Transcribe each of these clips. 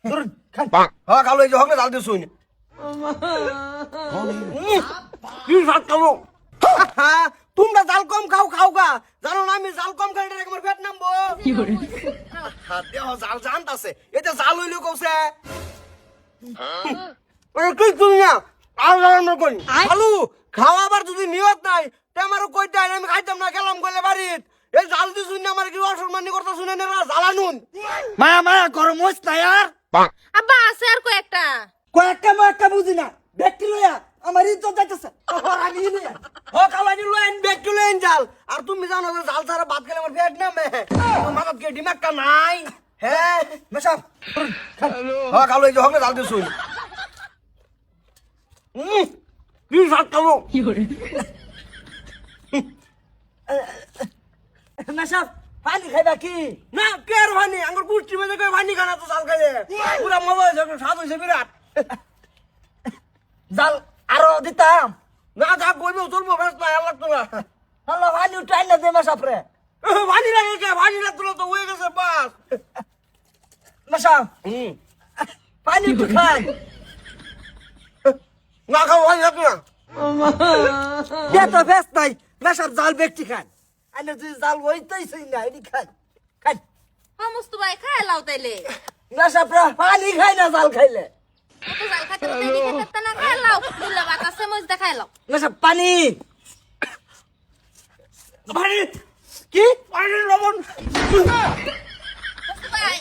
ধরুন খান হ্যাঁ খালো এই যে হকলে জাল দিয়ে শুন কি সাত খাবো তোমরা জাল কম খাও খাও গা জানো না আমি জাল কম খাই এটা আমার পেট নামবো দেহ জাল জানতাছে এটা জাল হইলো কৌছে কি তুমি না আর রান্না করি আলু খাওয়াবার যদি নিয়ত নাই তে আমারও কই দেয় আমি খাইতাম না গেলাম কইলে বাড়িত এই জাল দি শুনে আমার কি অসম্মানি করতে শুনে না জ্বালানুন মায়া মায়া গরম হইছ না यार আব্বা আছে আর কয়েকটা কয়েকটা বুঝি না ব্যক্তি লইয়া আমার ইজ্জত যাইতেছে আমি লইয়া হ কালানি লইন ব্যক্তি লইন জাল আর তুমি জানো যে জাল ছাড়া ভাত খেলে আমার পেট নামে তোমার মাথাত কি দিমাগটা নাই হ্যাঁ মেশাব হ কালো এই যে হকলে জাল দি শুন কি সাত খাবো মেশাব পানি খাইবা কি না কের ভানি আঙ্গুর পুষ্টি মেজে কই ভানি খানা তো জাল খাইলে পুরা মজা হইছে স্বাদ হইছে বিরাট জাল আরো দিতাম না যা কইবে চলবো বেশ না আর লাগতো না হ্যালো পানি উঠাই না দে মেশাব রে ভানি লাগে কে ভানি লাগতো তো হয়ে গেছে বাস মেশাব পানি তো খাই না খাও ভানি লাগতো না দে তো ফেস নাই মেশাব জাল ব্যক্তি খান আইনে তুই জাল হইতেইছই না এডি খাই খাই সমস্ত ভাই খাই লাও তাইলে মেশাব রে পানি খাই না জাল খাইলে তো জাল খাইতে দেরি খেতে না খাই লাও দুলা বাতাসে মজ দেখাই লাও মেশাব পানি ভানি কি পানি লবণ ভাই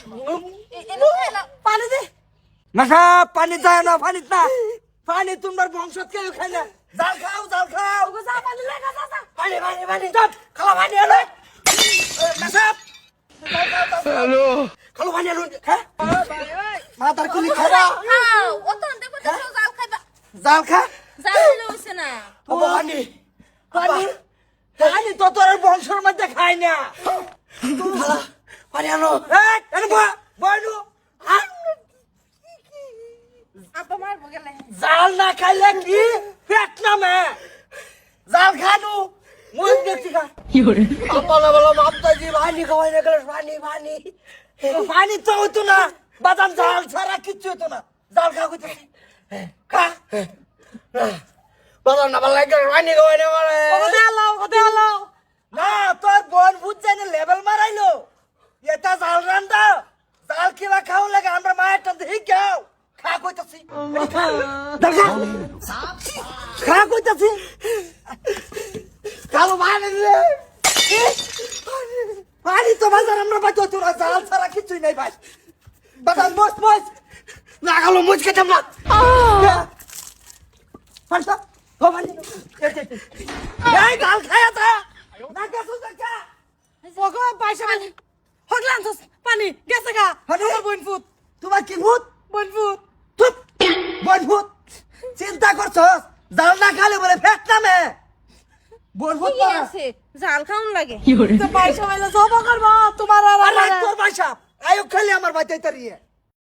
এনে খাই লাও পানি দে মেশাব পানি যায় না পানি না পানি তোমার বংশত কেউ খাই না জাল খাও ওগো যা পানি লাগা যা পানি চল খালা পানি এলে মেশাব হ্যালো খালো ভানি আলু হ্যাঁ মাতার কুলি খাবা খাও ও তো দেখো তো জাল খাইবা জাল খা জাল হইলে হইছে না ও ভানি পানি তো তোর বংশের মধ্যে খাই না ভানি আনো এনে বয়নু আব্বা মারবো গেলে জাল না খাইলে কি পেট নামে জাল খানু মুখ দেখছি খা আপনা বলা মাপতাজি ভানি খাওয়াই না গেলে ভানি পানি তো হইতো না বাদাম জাল ছাড়া কিচ্ছু হইতো না জাল খা কইতে খা বাবা না ভালো লাগে ভানি খাওয়াই না বলে কথা আলাও না তোর বোন বুঝছে না লেভেল মারাইলো এটা জাল রান্দা জাল কিবা খাও লাগে আমরা মায়ের টান দেখি খাও খা কইতাছি খা কইতাছি কালো ভানি রে পানি তো বাজার আমরা পাইতো তোরা জাল ছাড়া কিছুই নাই ভাই বাদাম বস না কালো মুজ খেতাম না পাঁচটা ও পানি এই জাল খায়া তা না গেছো দেখা ওগো পয়সা পানি হগলান পানি গেছে গা আমার বোন ফুট তোমার কি ভূত বোন ফুট তুপ বন ভূত চিন্তা করছস জাল না খালে বলে পেট নামে বন ভূত কি আছে জাল খাউন লাগে তো পয়সা পাইলে জমা করবা তোমার আর আরে আমার তোর ভাই সাহেব আয়ো খালি আমার বাড়িতে তারিয়ে